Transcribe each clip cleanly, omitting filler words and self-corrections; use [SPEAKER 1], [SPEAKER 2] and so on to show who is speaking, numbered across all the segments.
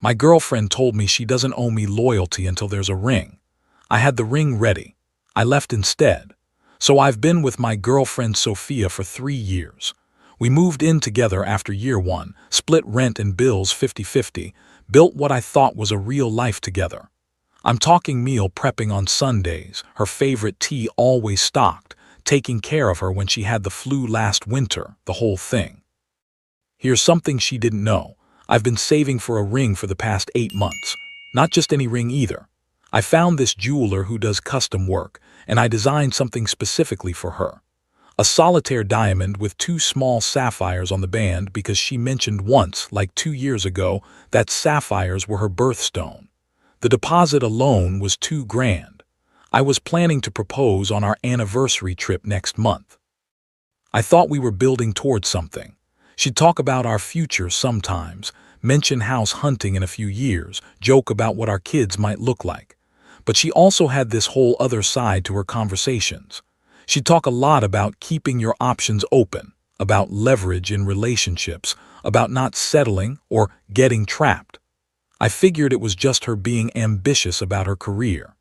[SPEAKER 1] My girlfriend told me she doesn't owe me loyalty until there's a ring. I had the ring ready. I left instead. So I've been with my girlfriend Sophia for 3 years. We moved in together after year 1, split rent and bills 50-50, built what I thought was a real life together. I'm talking meal prepping on Sundays, her favorite tea always stocked, taking care of her when she had the flu last winter, the whole thing. Here's something she didn't know. I've been saving for a ring for the past 8 months. Not just any ring either. I found this jeweler who does custom work, and I designed something specifically for her. A solitaire diamond with 2 small sapphires on the band because she mentioned once, like 2 years ago, that sapphires were her birthstone. The deposit alone was $2,000. I was planning to propose on our anniversary trip next month. I thought we were building towards something. She'd talk about our future sometimes, mention house hunting in a few years, joke about what our kids might look like. But she also had this whole other side to her conversations. She'd talk a lot about keeping your options open, about leverage in relationships, about not settling or getting trapped. I figured it was just her being ambitious about her career.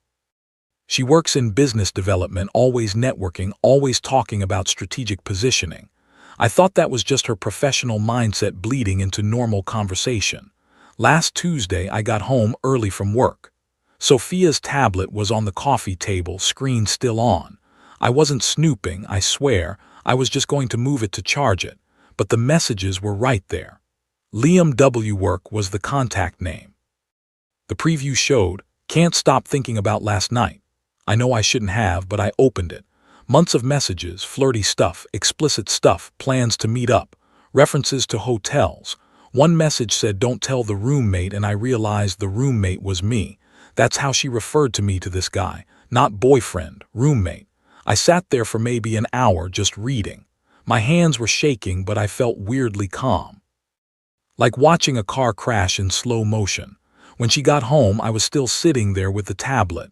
[SPEAKER 1] She works in business development, always networking, always talking about strategic positioning. I thought that was just her professional mindset bleeding into normal conversation. Last Tuesday, I got home early from work. Sophia's tablet was on the coffee table, screen still on. I wasn't snooping, I swear. I was just going to move it to charge it. But the messages were right there. Liam W. Work was the contact name. The preview showed, "Can't stop thinking about last night. I know I shouldn't have, but I opened it. Months of messages, flirty stuff, explicit stuff, plans to meet up, references to hotels. One message said, 'Don't tell the roommate,' and I realized the roommate was me. That's how she referred to me to this guy. Not boyfriend, roommate. I sat there for maybe an hour just reading. My hands were shaking, but I felt weirdly calm. Like watching a car crash in slow motion. When she got home, I was still sitting there with the tablet.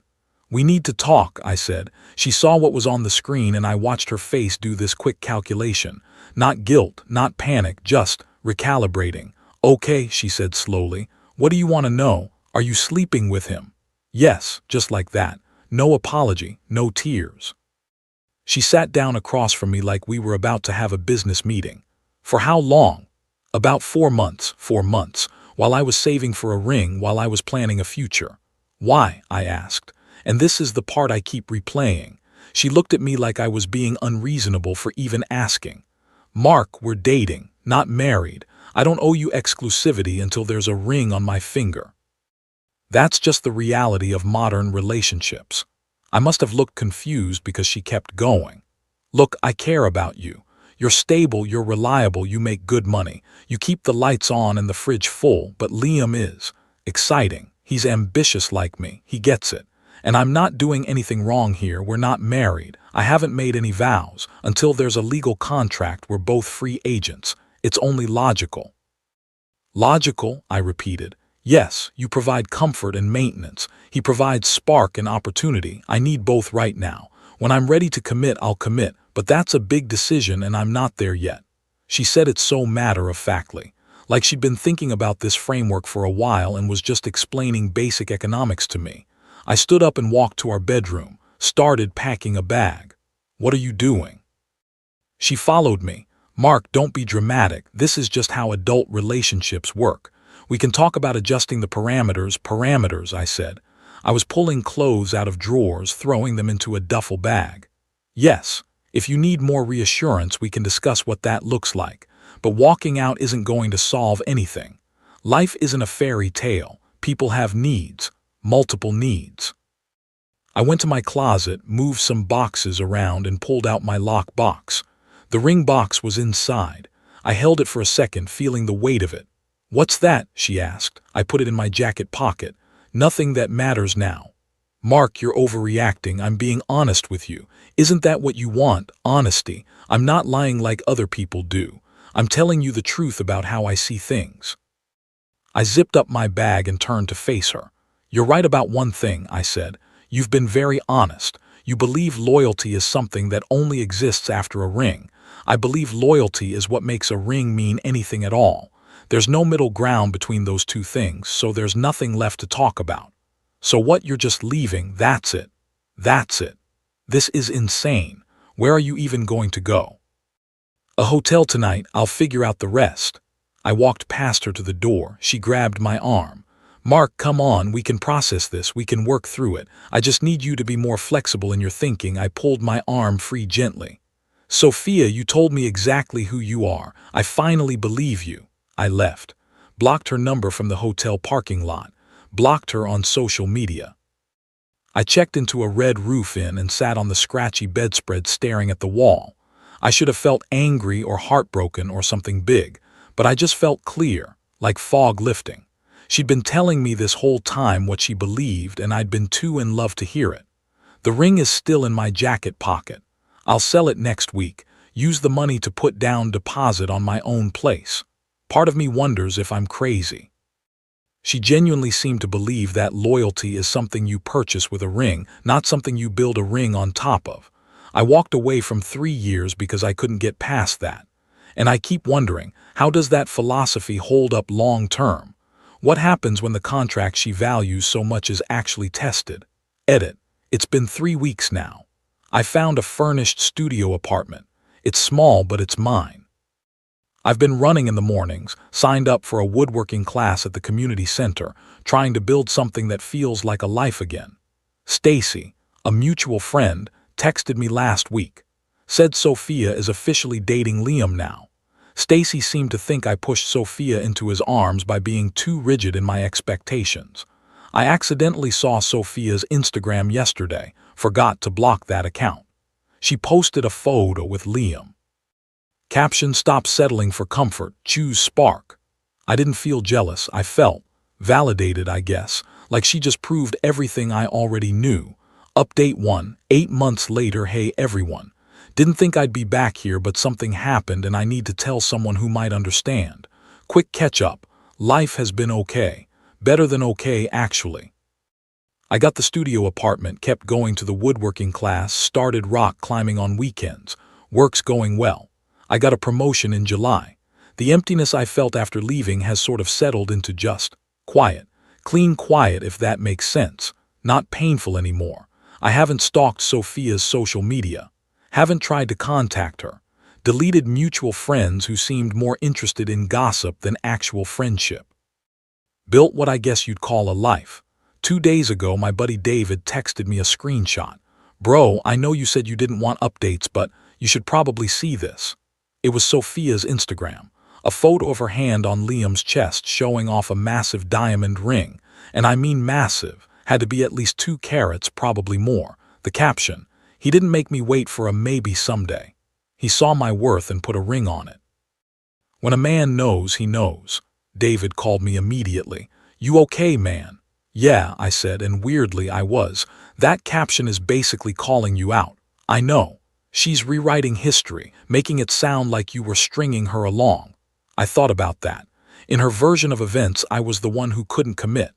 [SPEAKER 1] 'We need to talk,' I said. She saw what was on the screen and I watched her face do this quick calculation. Not guilt, not panic, just recalibrating. 'Okay,' she said slowly. 'What do you want to know? Are you sleeping with him?' 'Yes,' just like that. No apology, no tears. She sat down across from me like we were about to have a business meeting. 'For how long?' 'About 4 months, 4 months, while I was saving for a ring, while I was planning a future.' 'Why?' I asked. And this is the part I keep replaying. She looked at me like I was being unreasonable for even asking. 'Mark, we're dating, not married. I don't owe you exclusivity until there's a ring on my finger.' That's just the reality of modern relationships. I must have looked confused because she kept going. 'Look, I care about you. You're stable, you're reliable, you make good money. You keep the lights on and the fridge full, but Liam is exciting. He's ambitious like me. He gets it. And I'm not doing anything wrong here. We're not married. I haven't made any vows. Until there's a legal contract, we're both free agents. It's only logical.' 'Logical,' I repeated. 'Yes, you provide comfort and maintenance. He provides spark and opportunity. I need both right now. When I'm ready to commit, I'll commit, but that's a big decision and I'm not there yet.' She said it so matter-of-factly, like she'd been thinking about this framework for a while and was just explaining basic economics to me. I stood up and walked to our bedroom, started packing a bag. 'What are you doing?' She followed me. 'Mark, don't be dramatic. This is just how adult relationships work. We can talk about adjusting the parameters, I said. I was pulling clothes out of drawers, throwing them into a duffel bag. 'Yes, if you need more reassurance, we can discuss what that looks like. But walking out isn't going to solve anything. Life isn't a fairy tale. People have needs. Multiple needs.' I went to my closet, moved some boxes around, and pulled out my lock box. The ring box was inside. I held it for a second, feeling the weight of it. 'What's that?' she asked. I put it in my jacket pocket. 'Nothing that matters now.' 'Mark, you're overreacting. I'm being honest with you. Isn't that what you want? Honesty. I'm not lying like other people do. I'm telling you the truth about how I see things.' I zipped up my bag and turned to face her. 'You're right about one thing,' I said. 'You've been very honest. You believe loyalty is something that only exists after a ring. I believe loyalty is what makes a ring mean anything at all. There's no middle ground between those two things, so there's nothing left to talk about. So what, you're just leaving, that's it. That's it. This is insane. Where are you even going to go? A hotel tonight, I'll figure out the rest. I walked past her to the door. She grabbed my arm. Mark, come on, we can process this, we can work through it. I just need you to be more flexible in your thinking. I pulled my arm free gently. Sophia, you told me exactly who you are. I finally believe you. I left. Blocked her number from the hotel parking lot. Blocked her on social media. I checked into a Red Roof Inn and sat on the scratchy bedspread staring at the wall. I should have felt angry or heartbroken or something big, but I just felt clear, like fog lifting. She'd been telling me this whole time what she believed, and I'd been too in love to hear it. The ring is still in my jacket pocket. I'll sell it next week, use the money to put down deposit on my own place. Part of me wonders if I'm crazy. She genuinely seemed to believe that loyalty is something you purchase with a ring, not something you build a ring on top of. I walked away from 3 years because I couldn't get past that. And I keep wondering, how does that philosophy hold up long term? What happens when the contract she values so much is actually tested? Edit. It's been 3 weeks now. I found a furnished studio apartment. It's small, but it's mine. I've been running in the mornings, signed up for a woodworking class at the community center, trying to build something that feels like a life again. Stacy, a mutual friend, texted me last week. Said Sophia is officially dating Liam now. Stacy seemed to think I pushed Sophia into his arms by being too rigid in my expectations. I accidentally saw Sophia's Instagram yesterday, forgot to block that account. She posted a photo with Liam. Caption, stop settling for comfort, choose spark. I didn't feel jealous, I felt validated, I guess, like she just proved everything I already knew. Update 1, 8 months later. Hey everyone. Didn't think I'd be back here, but something happened and I need to tell someone who might understand. Quick catch up. Life has been okay. Better than okay, actually. I got the studio apartment, kept going to the woodworking class, started rock climbing on weekends. Work's going well. I got a promotion in July. The emptiness I felt after leaving has sort of settled into just quiet. Clean quiet, if that makes sense. Not painful anymore. I haven't stalked Sophia's social media. Haven't tried to contact her. Deleted mutual friends who seemed more interested in gossip than actual friendship. Built what I guess you'd call a life. 2 days ago, my buddy David texted me a screenshot. Bro, I know you said you didn't want updates, but you should probably see this. It was Sophia's Instagram. A photo of her hand on Liam's chest showing off a massive diamond ring. And I mean massive. Had to be at least 2 carats, probably more. The caption, he didn't make me wait for a maybe someday. He saw my worth and put a ring on it. When a man knows, he knows. David called me immediately. You okay, man? Yeah, I said, and weirdly I was. That caption is basically calling you out. I know. She's rewriting history, making it sound like you were stringing her along. I thought about that. In her version of events, I was the one who couldn't commit,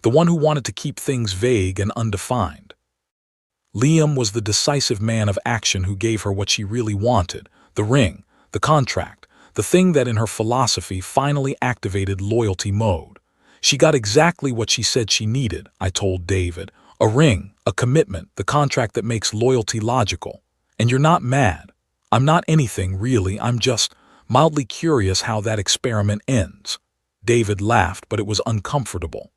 [SPEAKER 1] the one who wanted to keep things vague and undefined. Liam was the decisive man of action who gave her what she really wanted, the ring, the contract, the thing that in her philosophy finally activated loyalty mode. She got exactly what she said she needed, I told David. A ring, a commitment, the contract that makes loyalty logical. And you're not mad. I'm not anything, really. I'm just mildly curious how that experiment ends. David laughed, but it was uncomfortable.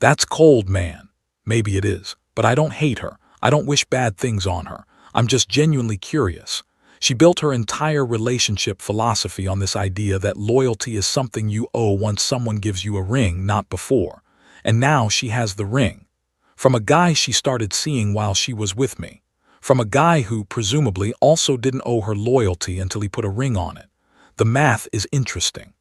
[SPEAKER 1] That's cold, man. Maybe it is, but I don't hate her. I don't wish bad things on her. I'm just genuinely curious. She built her entire relationship philosophy on this idea that loyalty is something you owe once someone gives you a ring, not before. And now she has the ring. From a guy she started seeing while she was with me. From a guy who, presumably, also didn't owe her loyalty until he put a ring on it. The math is interesting.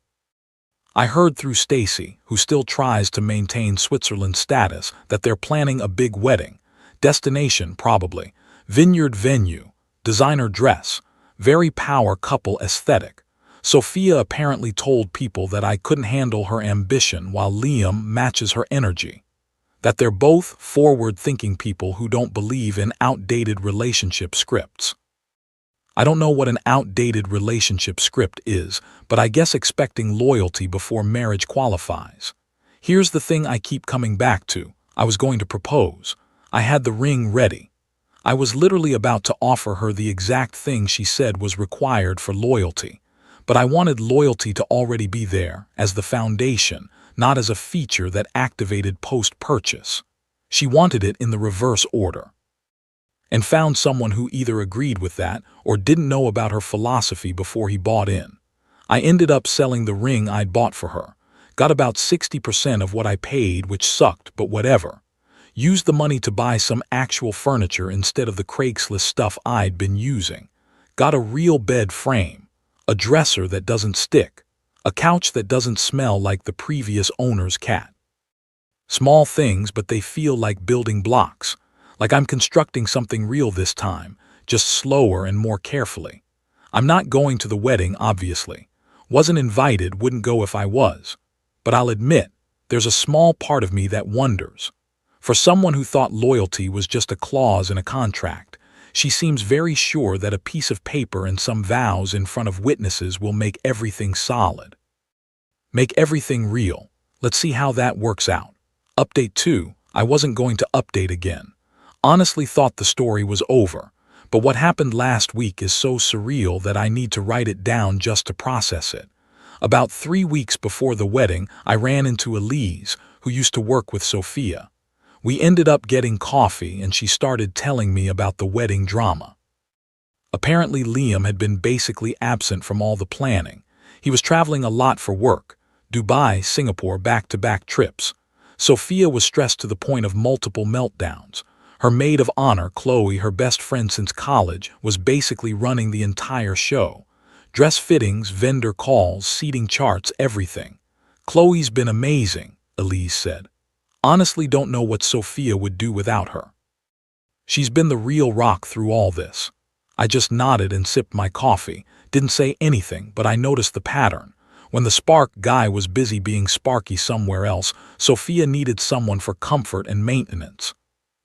[SPEAKER 1] I heard through Stacy, who still tries to maintain Switzerland status, that they're planning a big wedding. Destination, probably. Vineyard venue. Designer dress. Very power couple aesthetic. Sophia apparently told people that I couldn't handle her ambition while Liam matches her energy. That they're both forward-thinking people who don't believe in outdated relationship scripts. I don't know what an outdated relationship script is, but I guess expecting loyalty before marriage qualifies. Here's the thing I keep coming back to. I was going to propose. I had the ring ready. I was literally about to offer her the exact thing she said was required for loyalty. But I wanted loyalty to already be there, as the foundation, not as a feature that activated post-purchase. She wanted it in the reverse order. And found someone who either agreed with that or didn't know about her philosophy before he bought in. I ended up selling the ring I'd bought for her. Got about 60% of what I paid, which sucked, but whatever. Used the money to buy some actual furniture instead of the Craigslist stuff I'd been using. Got a real bed frame, a dresser that doesn't stick, a couch that doesn't smell like the previous owner's cat. Small things, but they feel like building blocks. Like I'm constructing something real this time, just slower and more carefully. I'm not going to the wedding, obviously. Wasn't invited, wouldn't go if I was. But I'll admit, there's a small part of me that wonders. For someone who thought loyalty was just a clause in a contract, she seems very sure that a piece of paper and some vows in front of witnesses will make everything solid. Make everything real. Let's see how that works out. Update 2. I wasn't going to update again. Honestly thought the story was over, but what happened last week is so surreal that I need to write it down just to process it. About 3 weeks before the wedding, I ran into Elise, who used to work with Sophia. We ended up getting coffee and she started telling me about the wedding drama. Apparently Liam had been basically absent from all the planning. He was traveling a lot for work, Dubai, Singapore, back-to-back trips. Sophia was stressed to the point of multiple meltdowns. Her maid of honor, Qley, her best friend since college, was basically running the entire show. Dress fittings, vendor calls, seating charts, everything. Qley's been amazing, Elise said. Honestly don't know what Sophia would do without her. She's been the real rock through all this. I just nodded and sipped my coffee, didn't say anything, but I noticed the pattern. When the spark guy was busy being sparky somewhere else, Sophia needed someone for comfort and maintenance.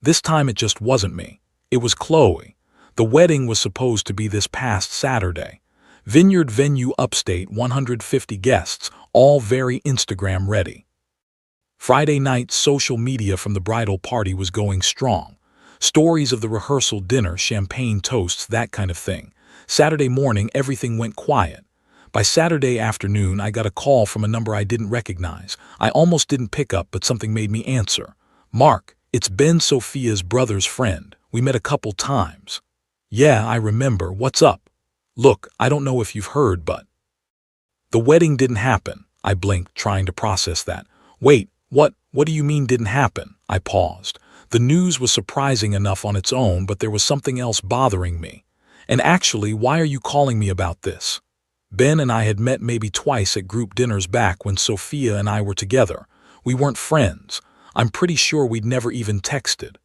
[SPEAKER 1] This time it just wasn't me. It was Qley. The wedding was supposed to be this past Saturday. Vineyard venue upstate, 150 guests, all very Instagram ready. Friday night social media from the bridal party was going strong. Stories of the rehearsal dinner, champagne toasts, that kind of thing. Saturday morning everything went quiet. By Saturday afternoon I got a call from a number I didn't recognize. I almost didn't pick up, but something made me answer. Mark, it's Ben, Sophia's brother's friend. We met a couple times. Yeah, I remember. What's up? Look, I don't know if you've heard, but the wedding didn't happen. I blinked, trying to process that. Wait, what do you mean didn't happen? I paused. The news was surprising enough on its own, but there was something else bothering me. And actually, why are you calling me about this? Ben and I had met maybe twice at group dinners back when Sophia and I were together. We weren't friends. I'm pretty sure we'd never even texted.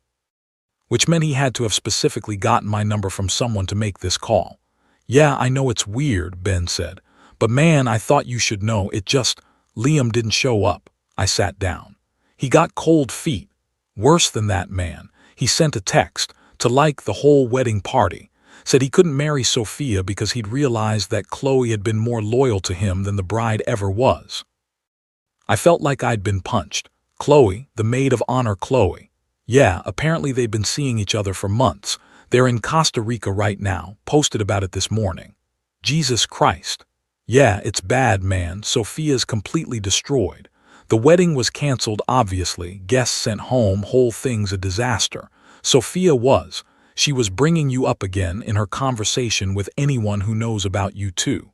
[SPEAKER 1] Which meant he had to have specifically gotten my number from someone to make this call. Yeah, I know it's weird, Ben said. But man, I thought you should know. Liam didn't show up. I sat down. He got cold feet. Worse than that, man. He sent a text to like the whole wedding party. Said he couldn't marry Sophia because he'd realized that Qley had been more loyal to him than the bride ever was. I felt like I'd been punched. Qley, the maid of honor Qley. Yeah, apparently they've been seeing each other for months. They're in Costa Rica right now, posted about it this morning. Jesus Christ. Yeah, it's bad, man. Sophia's completely destroyed. The wedding was canceled, obviously. Guests sent home, whole thing's a disaster. Sophia was. She was bringing you up again in her conversation with anyone who knows about you too.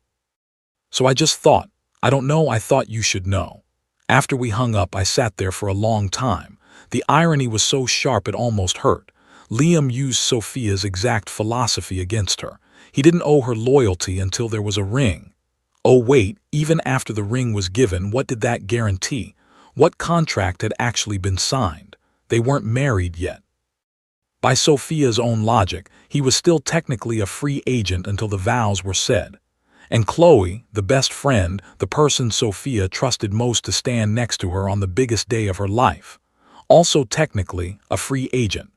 [SPEAKER 1] So I just thought, I don't know, I thought you should know. After we hung up, I sat there for a long time. The irony was so sharp it almost hurt. Liam used Sophia's exact philosophy against her. He didn't owe her loyalty until there was a ring. Oh wait, even after the ring was given, what did that guarantee? What contract had actually been signed? They weren't married yet. By Sophia's own logic, he was still technically a free agent until the vows were said. And Qley, the best friend, the person Sophia trusted most to stand next to her on the biggest day of her life, also technically a free agent.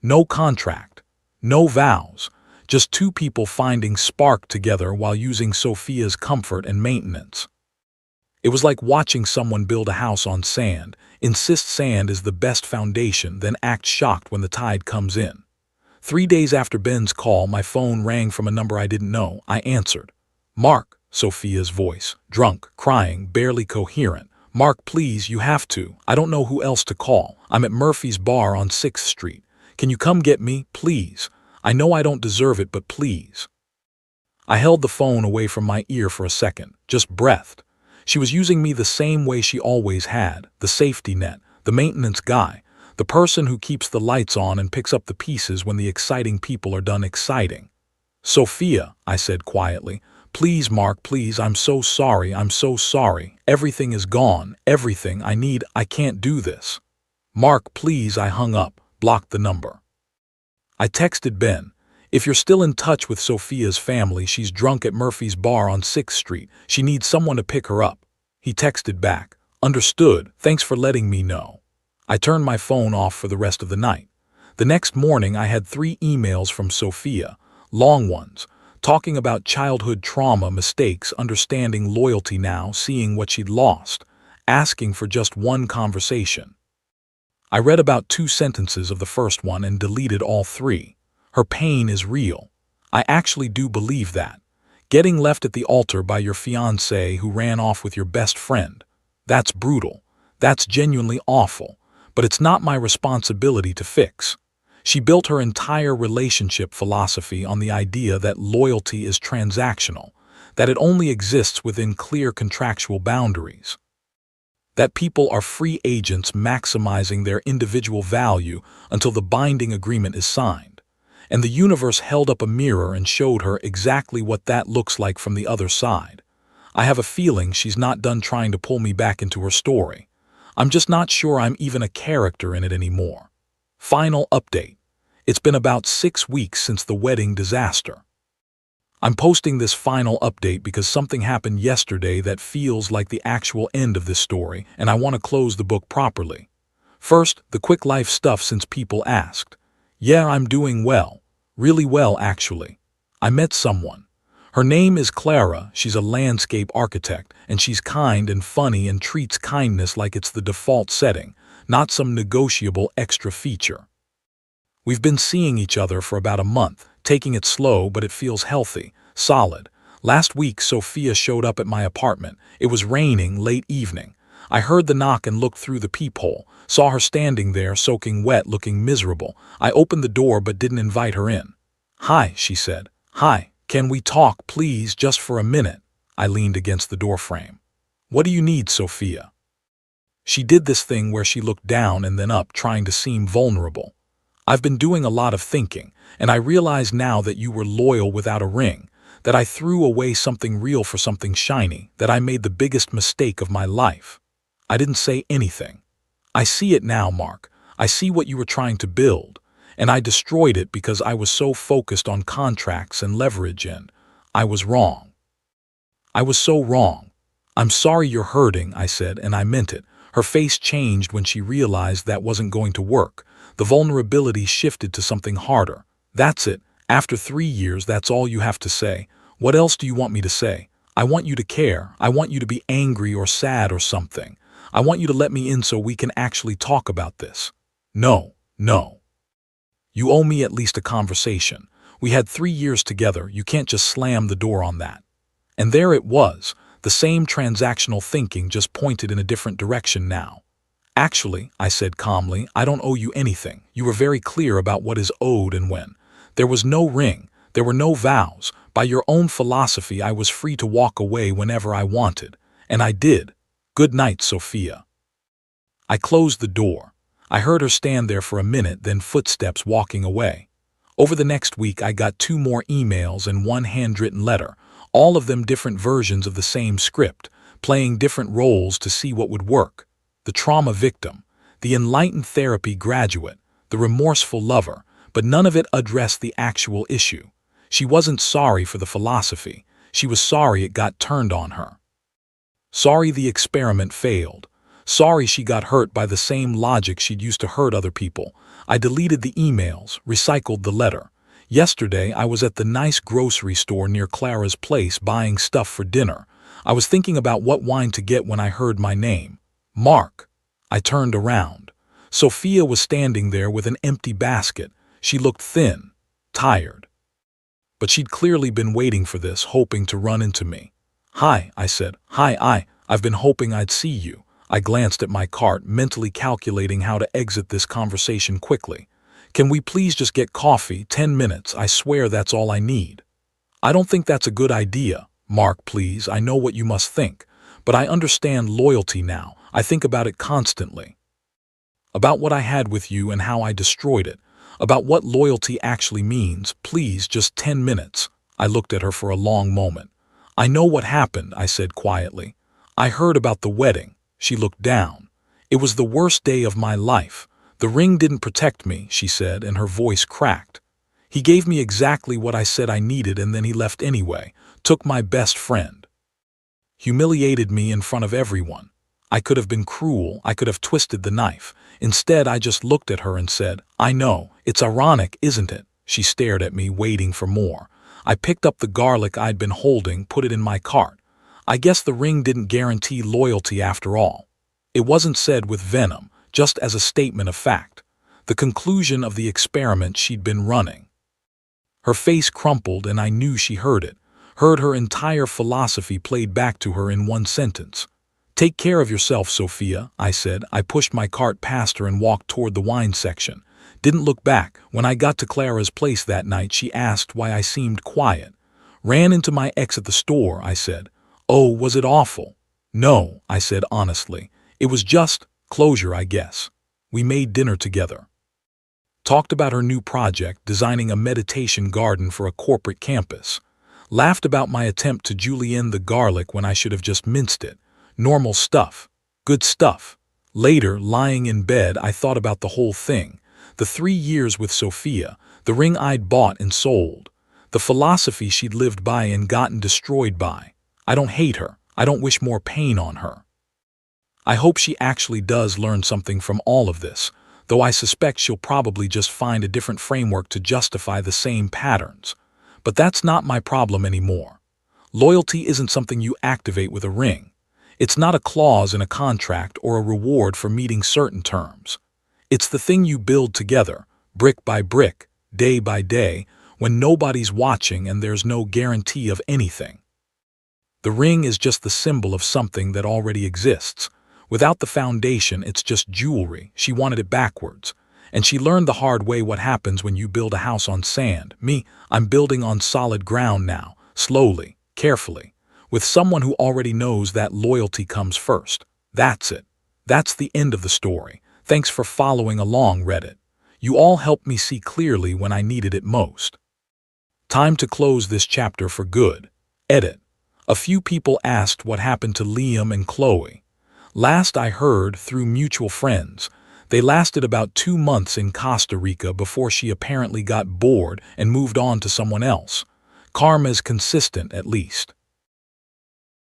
[SPEAKER 1] No contract, no vows, Just two people finding spark together while using Sophia's comfort and maintenance. It was like watching someone build a house on sand, insist sand is the best foundation, then act shocked when the tide comes in. 3 days after Ben's call, my phone rang from a number I didn't know. I answered. "Mark," Sophia's voice, drunk, crying, barely coherent. "Mark, please, you have to. I don't know who else to call. I'm at Murphy's Bar on 6th Street. Can you come get me, please? I know I don't deserve it, but please." I held the phone away from my ear for a second, just breathed. She was using me the same way she always had, the safety net, the maintenance guy, the person who keeps the lights on and picks up the pieces when the exciting people are done exciting. "Sophia," I said quietly, "please, Mark, please, I'm so sorry, everything is gone, everything I can't do this." "Mark, please," I hung up, blocked the number. I texted Ben. "If you're still in touch with Sophia's family, she's drunk at Murphy's Bar on 6th Street. She needs someone to pick her up." He texted back, "Understood, thanks for letting me know." I turned my phone off for the rest of the night. The next morning I had 3 emails from Sophia, long ones, talking about childhood trauma, mistakes, understanding loyalty now, seeing what she'd lost, asking for just one conversation. I read about 2 sentences of the first one and deleted all 3. Her pain is real. I actually do believe that. Getting left at the altar by your fiancé who ran off with your best friend. That's brutal. That's genuinely awful. But it's not my responsibility to fix. She built her entire relationship philosophy on the idea that loyalty is transactional, that it only exists within clear contractual boundaries, that people are free agents maximizing their individual value until the binding agreement is signed. And the universe held up a mirror and showed her exactly what that looks like from the other side. I have a feeling she's not done trying to pull me back into her story. I'm just not sure I'm even a character in it anymore. Final update. It's been about 6 weeks since the wedding disaster. I'm posting this final update because something happened yesterday that feels like the actual end of this story, and I want to close the book properly. First, the quick life stuff since people asked. Yeah, I'm doing well. Really well, actually. I met someone. Her name is Clara, she's a landscape architect, and she's kind and funny and treats kindness like it's the default setting, not some negotiable extra feature. We've been seeing each other for about a month, taking it slow, but it feels healthy, solid. Last week, Sophia showed up at my apartment. It was raining, late evening. I heard the knock and looked through the peephole, saw her standing there, soaking wet, looking miserable. I opened the door but didn't invite her in. "Hi," she said. "Hi, can we talk, please, just for a minute?" I leaned against the doorframe. "What do you need, Sophia?" She did this thing where she looked down and then up, trying to seem vulnerable. "I've been doing a lot of thinking, and I realize now that you were loyal without a ring, that I threw away something real for something shiny, that I made the biggest mistake of my life." I didn't say anything. "I see it now, Mark. I see what you were trying to build, and I destroyed it because I was so focused on contracts and leverage, and I was wrong. I was so wrong. I'm sorry you're hurting," I said, and I meant it. Her face changed when she realized that wasn't going to work. The vulnerability shifted to something harder. "That's it. After 3 years, that's all you have to say. What else do you want me to say? I want you to care. I want you to be angry or sad or something. I want you to let me in so we can actually talk about this." No. "You owe me at least a conversation. We had 3 years together. You can't just slam the door on that." And there it was, the same transactional thinking, just pointed in a different direction now. "Actually," I said calmly, "I don't owe you anything. You were very clear about what is owed and when. There was no ring. There were no vows. By your own philosophy, I was free to walk away whenever I wanted. And I did. Good night, Sophia." I closed the door. I heard her stand there for a minute, then footsteps walking away. Over the next week, I got 2 more emails and 1 handwritten letter, all of them different versions of the same script, playing different roles to see what would work. The trauma victim, the enlightened therapy graduate, the remorseful lover, but none of it addressed the actual issue. She wasn't sorry for the philosophy. She was sorry it got turned on her. Sorry the experiment failed. Sorry she got hurt by the same logic she'd used to hurt other people. I deleted the emails, recycled the letter. Yesterday, I was at the nice grocery store near Clara's place buying stuff for dinner. I was thinking about what wine to get when I heard my name. Mark. I turned around. Sophia was standing there with an empty basket. She looked thin, tired. But she'd clearly been waiting for this, hoping to run into me. "Hi," I said. I've been hoping I'd see you." I glanced at my cart, mentally calculating how to exit this conversation quickly. "Can we please just get coffee? 10 minutes, I swear that's all I need." "I don't think that's a good idea. Mark, please, I know what you must think. But I understand loyalty now. I think about it constantly. About what I had with you and how I destroyed it. About what loyalty actually means. Please, just 10 minutes. I looked at her for a long moment. "I know what happened," I said quietly. "I heard about the wedding." She looked down. "It was the worst day of my life. The ring didn't protect me," she said, and her voice cracked. "He gave me exactly what I said I needed, and then he left anyway. Took my best friend. Humiliated me in front of everyone. I could have been cruel, I could have twisted the knife. Instead, I just looked at her and said, 'I know, it's ironic, isn't it?'" She stared at me, waiting for more. I picked up the garlic I'd been holding, put it in my cart. I guess the ring didn't guarantee loyalty after all. It wasn't said with venom, just as a statement of fact. The conclusion of the experiment she'd been running. Her face crumpled, and I knew she heard it. Heard her entire philosophy played back to her in one sentence. "Take care of yourself, Sophia," I said. I pushed my cart past her and walked toward the wine section. Didn't look back. When I got to Clara's place that night, she asked why I seemed quiet. "Ran into my ex at the store," I said. "Oh, was it awful?" "No," I said honestly. "It was just closure, I guess." We made dinner together. Talked about her new project, designing a meditation garden for a corporate campus. Laughed about my attempt to julienne the garlic when I should have just minced it. Normal stuff. Good stuff. Later, lying in bed, I thought about the whole thing. The 3 years with Sophia, the ring I'd bought and sold, the philosophy she'd lived by and gotten destroyed by. I don't hate her. I don't wish more pain on her. I hope she actually does learn something from all of this, though I suspect she'll probably just find a different framework to justify the same patterns. But that's not my problem anymore. Loyalty isn't something you activate with a ring. It's not a clause in a contract or a reward for meeting certain terms. It's the thing you build together, brick by brick, day by day, when nobody's watching and there's no guarantee of anything. The ring is just the symbol of something that already exists. Without the foundation, it's just jewelry. She wanted it backwards. And she learned the hard way what happens when you build a house on sand. Me, I'm building on solid ground now, slowly, carefully, with someone who already knows that loyalty comes first. That's it. That's the end of the story. Thanks for following along, Reddit. You all helped me see clearly when I needed it most. Time to close this chapter for good. Edit. A few people asked what happened to Liam and Qley. Last I heard, through mutual friends, they lasted about 2 months in Costa Rica before she apparently got bored and moved on to someone else. Karma's consistent, at least.